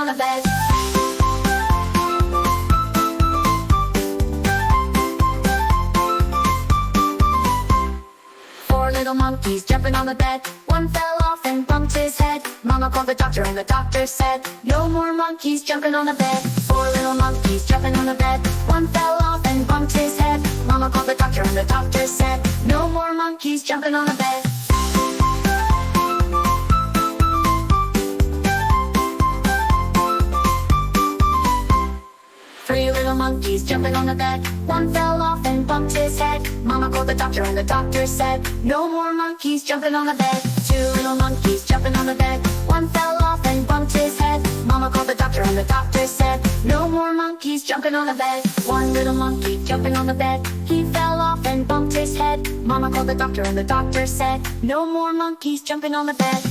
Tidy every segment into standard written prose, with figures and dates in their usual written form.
on the bed. Four little monkeys jumping on the bed. One fell off and bumped his head. Mama called the doctor and the doctor said, no more monkeys jumping on the bed. Four little monkeys jumping on the bed. One fell off and bumped his head. Mama called the doctor and the doctor said, no more monkeys jumping on the bed. Three little monkeys jumping on the bed. One fell off and bumped his head. Mama called the doctor and the doctor said, no more monkeys jumping on the bed. Two little monkeys jumping on the bed. One fell off and bumped his head. Mama called the doctor and the doctor said, no more monkeys jumping on the bed. One little monkey jumping on the bed. He fell off and bumped his head. Mama called the doctor and the doctor said, no more monkeys jumping on the bed.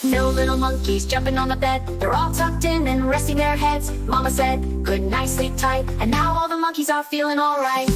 No little monkeys jumping on the bed. They're all tucked in and resting their heads. Mama said, good night, sleep tight. And now all the monkeys are feeling alright.